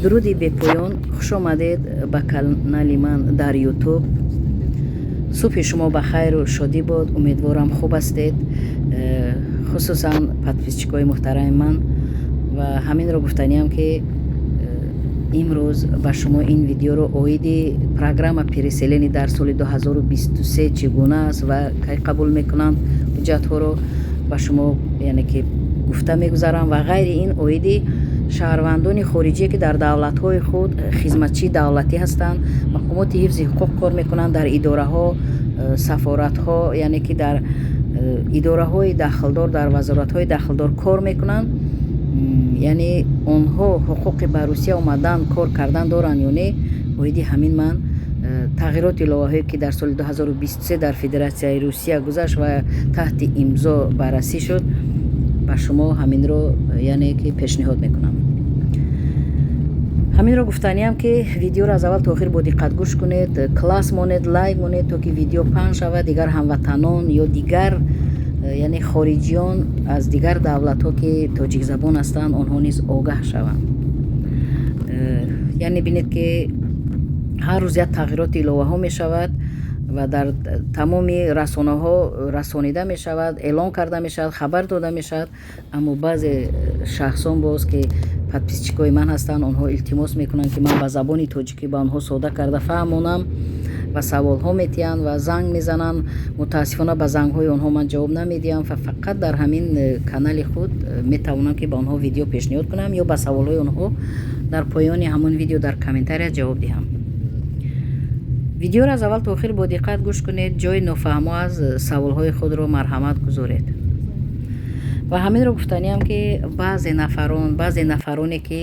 дуруди бепоён, хуш омадед ба канали ман дар ютуб. субҳи шумо ба хайру шодӣ бод. Умедворам хуб ҳастед, хусусан подписчикои муҳтарами ман. ва ҳаминро гуфтаниам ки имрӯз ба шумо ин видеоро оиди программа переселени дар соли 2023 чӣ гуна аст ва кай қабул мекунанд ҳуҷҷатҳоро ба шумо яъне ки гуфта мегузарам. ва ғайри ин оиди шаҳрвандони хориҷие ки дар давлатҳои худ хизматчии давлатӣ ҳастанд, мақомоти ҳифзи ҳуқуқ кор мекунанд, дар идораҳо, сафоратҳо, яъне ки дар идораҳои дахлдор, дар вазоратҳои дахлдор кор мекунанд. яъне онҳо ҳуқуқи ба Русия омадан кор кардан доранд ё не? оиди ҳамин ман тағйироти иловаҳое ки дар соли 2023 дар Федератсияи Русия гузашт ва таҳти имзо баррасӣ шуд, ба шумо ҳаминро яъне ки пешниҳод мекунам. ҳаминро гуфтаниам ки видеоро аз аввал то охир бо диққат гӯш кунед, класс монед, лайк монед, то ки видео паҳн шавад, дигар ҳамватанон ё дигар яъне хориҷиён аз дигар давлатҳо ки тоҷикзабон ҳастанд, онҳо низ огаҳ шаванд. яъне бинед ки ҳар рӯз як тағйироти иловаҳо мешавад ва дар тамоми расонаҳо расонида мешавад, эълон карда мешавад, хабар дода мешавад. аммо баъзе шахсон боз ки подписчикои ман ҳастанд, онҳо илтимос мекунанд ки ман ба забони тоҷикӣ ба онҳо сода карда фаҳмонам ва саволҳо метиҳанд ва занг мезананд. мутаассифона ба зангҳои онҳо ман ҷавоб намедиҳам ва фақат дар ҳамин канали худ метавонам ки ба онҳо видео пешниҳод кунам ё ба саволҳои онҳо дар поёни ҳамон видео дар комментария ҷавоб диҳам. видеоро аз аввал то охир бо диққат гӯш кунед, ҷои нофаҳмо аз саволҳои худро марҳамат гузоред. ва ҳаминро гуфтаниам ки баъзе нафароне ки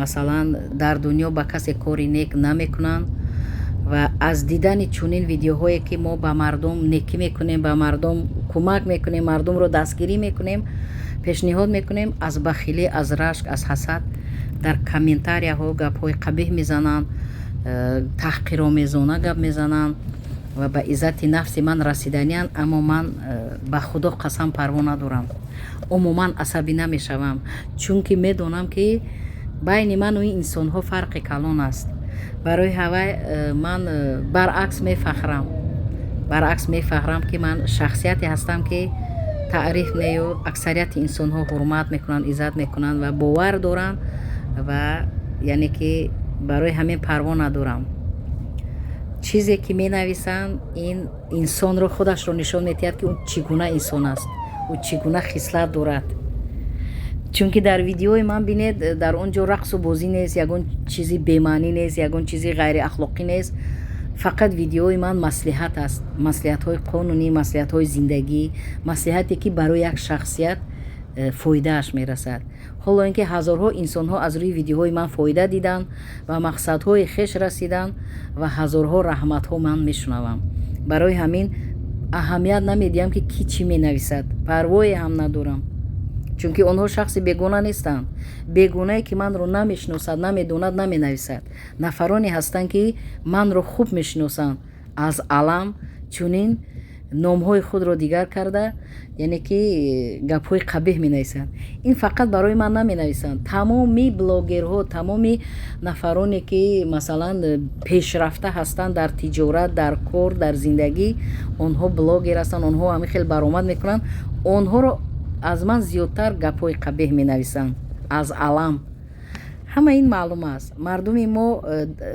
масалан дар дунё ба касе кори нек наметкунанд ва аз дидани чунин видеоҳое ки мо ба мардум некӣ мекунем, ба мардум кӯмак мекунем, мардумро дастгирӣ мекунем, пешниҳод мекунем, аз бахилӣ, аз рашк, аз ҳасад дар комментарияҳо гапҳои қабеҳ мезананд, таҳқиромезона гап мезананд ва ба иззати нафси ман расиданианд. аммо ман ба худо қасам парво надорам, умуман асабӣ намешавам, чунки медонам ки байни ману ин инсонҳо фарқи калон аст. барои ҳавай ман баръакс мефахрам ки ман шахсияте ҳастам ки таъриф меёб, аксарияти инсонҳо ҳурмат мекунанд, иззат мекунанд ва бовар доранд ва яъне ки барои ҳамин парво надорам. чизе ки менависанд ин инсонро худашро нишон медиҳад ки он чӣ гуна инсон аст, ӯ чӣ гуна хислат дорад. чунки дар видеои ман бинед, дар он ҷо рақсу бозӣ нест, ягон чизи бемаънӣ нест, ягон чизи ғайриахлоқӣ нест. фақат видеои ман маслиҳат аст, маслиҳатҳои қонунӣ, маслиҳатҳои зиндагӣ, маслиҳате ки барои як шахсият фоидааш мерасад. ҳоло ин ки ҳазорҳо инсонҳо аз рӯи видеоҳои ман фоида диданд ва мақсадҳои хеш расиданд ва ҳазорҳо раҳматҳо ман мешунавам. барои ҳамин аҳамият намедиҳам ки кӣ чӣ менависад, парвое ҳам надорам, чунки онҳо шахси бегуна нестанд. бегунае ки манро намешиносад, намедонад, наменависад. нафароне ҳастанд ки манро хуб мешиносанд, аз алам чунин номҳои худро дигар карда, яъне ки гапҳои қабеҳ менависанд. ин фақат барои ман наменависанд. тамоми блогерҳо, тамоми нафароне ки масалан пешрафта ҳастанд дар тиҷорат, дар кор, дар зиндагӣ, онҳо блогер ҳастанд, онҳо ҳамин хел баромад мекунанд, онҳоро аз ман зиёдтар гапҳои қабеҳ менависанд, аз алам. ҳама ин маълум аст. мардуми мо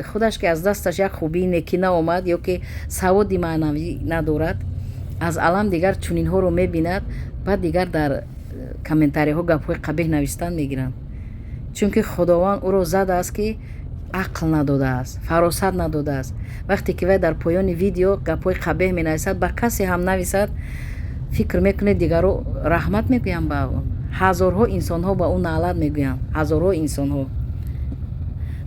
худаш ки аз дасташ як хубии некӣ наомад ё ки саводи маънавӣ надорад, аз алам дигар чунинҳоро мебинад, баъд дигар дар комментариҳо гапҳои қабеҳ навистан мегиранд. чунки худованд ӯро задааст ки ақл надодааст, фаросат надодааст. вақте ки вай дар поёни видео гапҳои қабеҳ менависад, ба касе ҳам нависад, фикр мекунед дигаро раҳмат мегӯянд ба он. ҳазорҳо инсонҳо ба ӯ наълат мегӯянд, ҳазорҳо инсонҳо.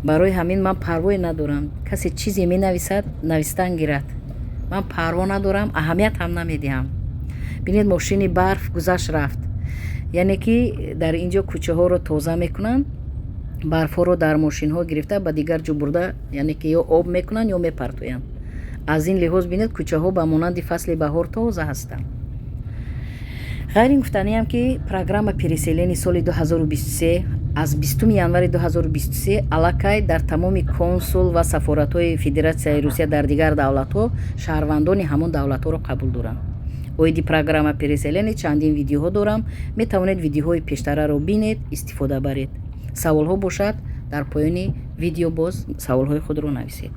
барои ҳамин ман парвое надорам. касе чизе менависад, навистан гирад. ман парво надорам, аҳамият ҳам намедиҳам. бинед мошини барф гузашт рафт, яъне ки дар ин ҷо кӯчаҳоро тоза мекунанд, барфҳоро дар мошинҳо гирифта ба дигар ҷо бурда, яъне ки ё об мекунанд ё мепартоянд. аз ин лиҳоз бинед кӯчаҳо ба монанди фасли баҳор тоза ҳастанд. ғайри ин гуфтаниам ки программа переселени соли 2023 аз 20 январи 2023 аллакай дар тамоми консул ва сафоратҳои Федератсияи Русия дар дигар давлатҳо шаҳрвандони ҳамон давлатҳоро қабул дорам. оиди программа переселени чандин видеоҳо дорам. Метавонед видеоҳои пештараро бинед, истифода баред. саволҳо бошад, дар поёни видео боз саволҳои худро нависед.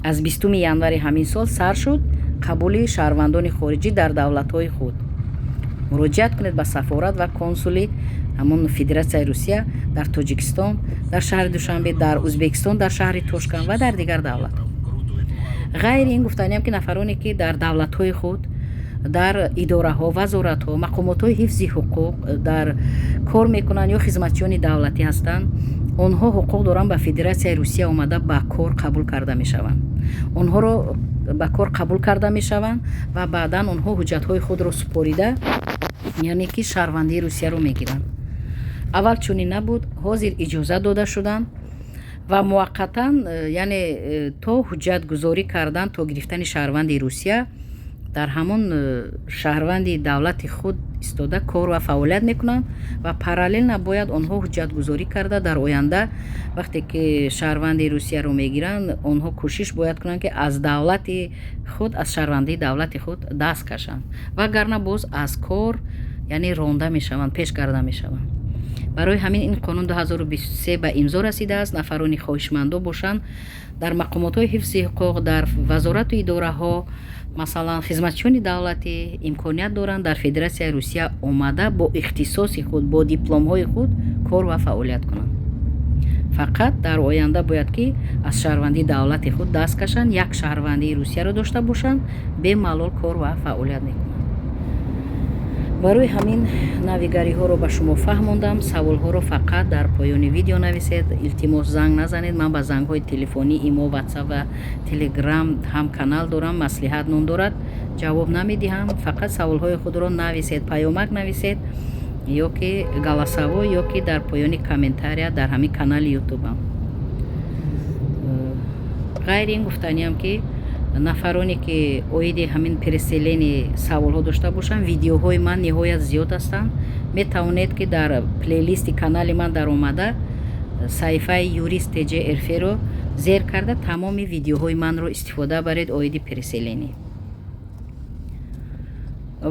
аз 20 январи ҳамин сол сар шуд қабули шаҳрвандони хориҷӣ дар давлатҳои худ. муроҷиат кунед ба сафорат ва консули ҳамон Федератсияи Русия дар Тоҷикистон, дар шаҳри Душанбе, дар Узбекистон, дар шаҳри Тошкан ва дар дигар давлатҳо. ғайри ин гуфтаниям ки нафароне ки дар давлатҳои худ дар идораҳо, вазоратҳо, мақомотҳои ҳифзи ҳуқуқ дар кор мекунанд ё хизматчиёни давлатӣ ҳастанд, онҳо ҳуқуқ доранд ба Федератсияи Русия омада ба кор қабул карда мешаванд. онҳоро ба кор қабул карда мешаванд ва баъдан онҳо ҳуҷҷатҳои худро супорида, яъне ки шаҳрвандии Русияро мегиранд. аввал чунин набуд, ҳозир иҷозат дода шуданд ва муваққатан, яъне то ҳуҷҷат гузорӣ кардан, то гирифтани шаҳрванди Русия дар ҳамон шаҳрванди давлати худ истода кор ва фаъолият мекунанд ва параллелна бояд онҳо ҳуҷҷатгузорӣ карда дар оянда вақте ки шаҳрванди Русияро мегиранд, онҳо кӯшиш бояд кунанд ки аз давлати худ, аз шаҳрвандии давлати худ даст кашанд, вагарна боз аз кор яъне ронда мешаванд, пеш карда мешаванд. барои ҳамин ин қонун 2023 ба имзо расидааст. нафарони хоҳишмандо бошанд дар мақомотҳои ҳифзи ҳуқуқ, дар вазорату идораҳо, масалан хизматчиёни давлатӣ имконият доранд дар Федератсияи Русия омада бо ихтисоси худ, бо дипломҳои худ кор ва фаъолият кунанд. фақат дар оянда бояд ки аз шаҳрвандии давлати худ даст кашанд, як шаҳрвандии Русияро дошта бошанд, бемалол кор ва фаъолият мекунанд. барои ҳамин навигариҳоро ба шумо фаҳмондам. саволҳоро фақат дар поёни видео нависед. илтимос занг назанед. ман ба зангҳои телефонӣ, имо, ватсап ва телеграм ҳам канал дорам. маслиҳат ном дорад, ҷавоб намедиҳам. фақат саволҳои худро нависед, паёмак нависед ё ки галасаво ё ки дар поёни комментария дар ҳамин канали ютубам. ғайри ин гуфтаниям ки нафароне ки оиди ҳамин переселени саволҳо дошта бошанд, видеоҳои ман ниҳоят зиёд ҳастанд. метавонед ки дар плейлисти канали ман дар омада саҳифаи юрист TJRF-ро зер карда тамоми видеоҳои манро истифода баред оиди переселенӣ.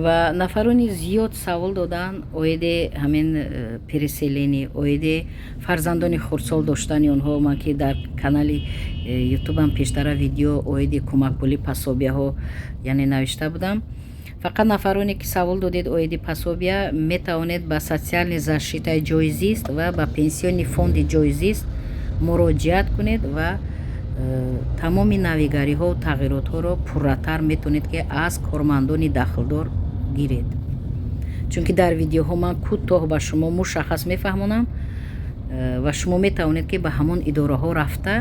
ва нафарони зиёд савол доданд оиди ҳамин переселенӣ, оиди фарзандони хурдсол доштани онҳо. ман ки дар канали ютубам пештара видео оиди кӯмакпулӣ пособияҳо яъне навишта будам. фақат нафароне ки савол додед оиди пособия, метавонед ба социални защитаи ҷойзист ва ба пенсиони фонди ҷойзист муроҷиат кунед ва тамоми навигариҳо ва тағйиротҳоро пурратар метавонед ки аз кормандони дахлдор гиред. чунки дар видеоҳо ман кӯтоҳ ба шумо мушаххас мефаҳмонам ва шумо метавонед ки ба ҳамон идораҳо рафта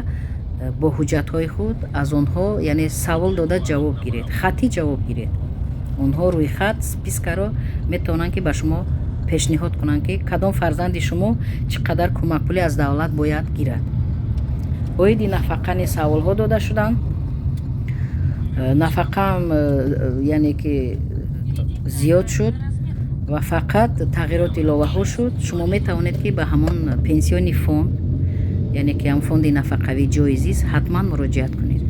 бо ҳуҷҷатҳои худ аз онҳо яъне савол дода ҷавоб гиред, хатӣ ҷавоб гиред. онҳо рӯи хат спискаро метавонанд ки ба шумо пешниҳод кунанд ки кадом фарзанди шумо чӣ қадар кӯмакпулӣ аз давлат бояд гирад. оиди нафақа низ саволҳо дода шуданд. нафақаам яъне ки зиёд шуд ва фақат тағйирот иловаҳо шуд. шумо метавонед ки ба ҳамон пенсиони фонд, яъне ки ҳам фонди нафақавии ҷойзист ҳатман муроҷиат кунед.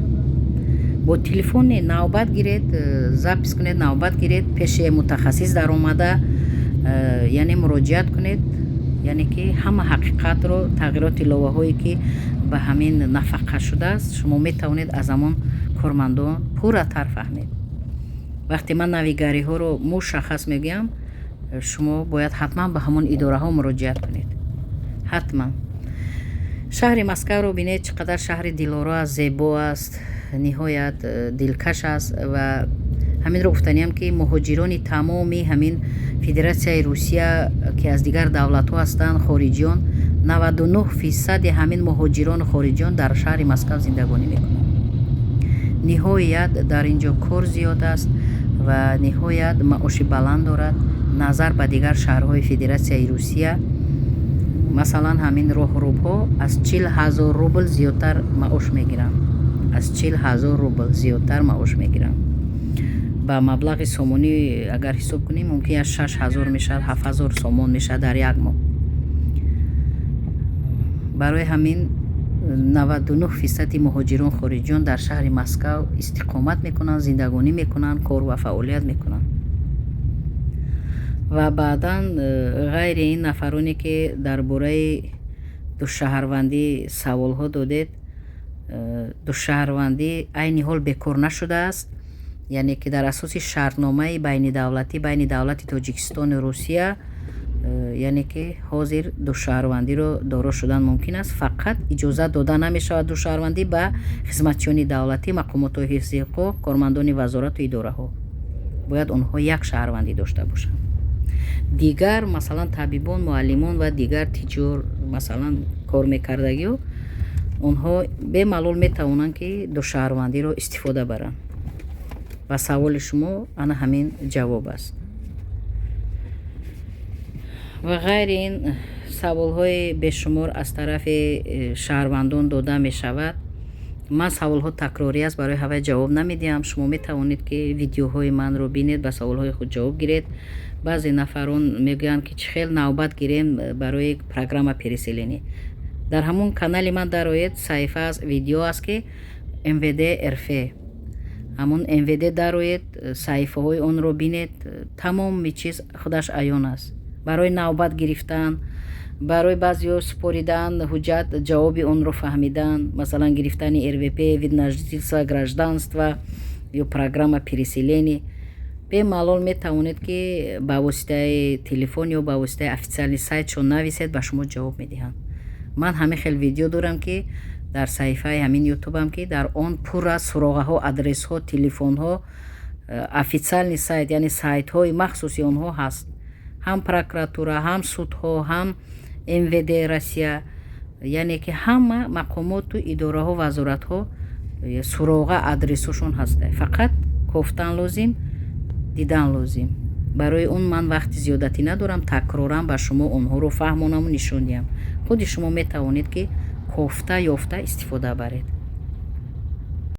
бо телефоне навбат гиред, запис кунед, навбат гиред, пеши мутахассис дар омада яъне муроҷиат кунед, яъне ки ҳама ҳақиқатро, тағйироти иловаҳое ки ба ҳамин нафақа шудааст, шумо метавонед аз ҳамон кормандон пурратар фаҳмед. вақте ман навигариҳоро мушаххас мегӯям, шумо бояд ҳатман ба ҳамон идораҳо муроҷиат кунед. ҳатман. шаҳри Москваро бинед, чӣ қадар шаҳри дилоро аст, зебо аст, ниҳоят дилкаш аст. ва ҳаминро гуфтаниям ки муҳоҷирони тамоми ҳамин Федератсияи Русия ки аз дигар давлатҳо ҳастанд, хориҷиён, 99% ҳамин муҳоҷирону хориҷиён дар шаҳри Москва зиндагонӣ мекунанд. ниҳоят дар инҷо кор зиёд аст ва ниҳоят маоши баланд дорад назар ба дигар шаҳрҳои Федератсияи Русия. масалан ҳамин роҳрӯбҳо аз 40,000 рубл зиёдтар маош мегиранд. аз 40,000 рубл зиёдтар маош мегиранд. ба маблағи сомонӣ агар ҳисоб кунем, мумкин аст 6,000 мешавад, 7,000 сомон мешавад дар як моҳ. барои ҳамин 99% муҳоҷирон хориҷиён дар шаҳри Москав истиқомат мекунанд, зиндагонӣ мекунанд, кор ва фаъолият мекунанд. ва баъдан ғайри ин нафароне ки дар бораи душаҳрвандӣ саволҳо додед, душаҳрвандӣ айни ҳол бекор нашудааст, яъне ки дар асоси шартномаи байнидавлатӣ байни давлати Тоҷикистону Русия, яъне ки ҳозир душаҳрвандиро доро шудан мумкин аст. Фақат иҷозат дода намешавад душаҳрвандӣ ба хизматчиёни давлатӣ, мақомотҳои ҳифзи ҳуқуқ, кормандони вазорату идораҳо. Бояд онҳо як шаҳрвандӣ дошта бошанд. Дигар масалан табибон, муаллимон ва дигар тиҷор масалан кормекардагиҳо, онҳо бемалол метавонанд ки душаҳрвандиро истифода баранд. Ва саволи шумо ана ҳамин ҷавоб аст. ва ғайри ин саволҳои бешумор аз тарафи шаҳрвандон дода мешавад. ман саволҳо такрорӣ аст, барои ҳавай ҷавоб намедиҳам. шумо метавонед ки видеоҳои манро бинед, ба саволҳои худ ҷавоб гиред. баъзе нафарон мегӯянд ки чӣ хел навбат гирем барои программа переселенӣ. дар ҳамон канали ман дароед, саҳифа аст, видео аст ки МВД РФ, ҳамон МВД дароед, саҳифаҳои онро бинед, тамоми чиз худаш аён аст. барои навбат гирифтан, барои баъзеҳо супоридан ҳуҷҷат, ҷавоби онро фаҳмидан, масалан гирифтани РВП, вид на жительство, гражданство ё программа переселенӣ, бемалол метавонед ки ба воситаи телефон ё ба воситаи официални сайтшон нависед, ба шумо ҷавоб медиҳанд. ман ҳамин хел видео дорам ки дар саҳифаи ҳамин ютубам ки дар он пур аз суроғаҳо, адресҳо, телефонҳо, официални сайт, яъне сайтҳои махсуси онҳо ҳаст. ҳам прокуратура, ҳам судҳо, ҳам МВД Россия, яъне ки ҳама мақомоту идораҳо, вазоратҳо суроға адресҳошон ҳаста. Фақат кофтан лозим, дидан лозим. барои он ман вақти зиёдатӣ надорам, такроран ба шумо онҳоро фаҳмонаму нишон диҳам. худи шумо метавонед ки кофта ёфта истифода баред.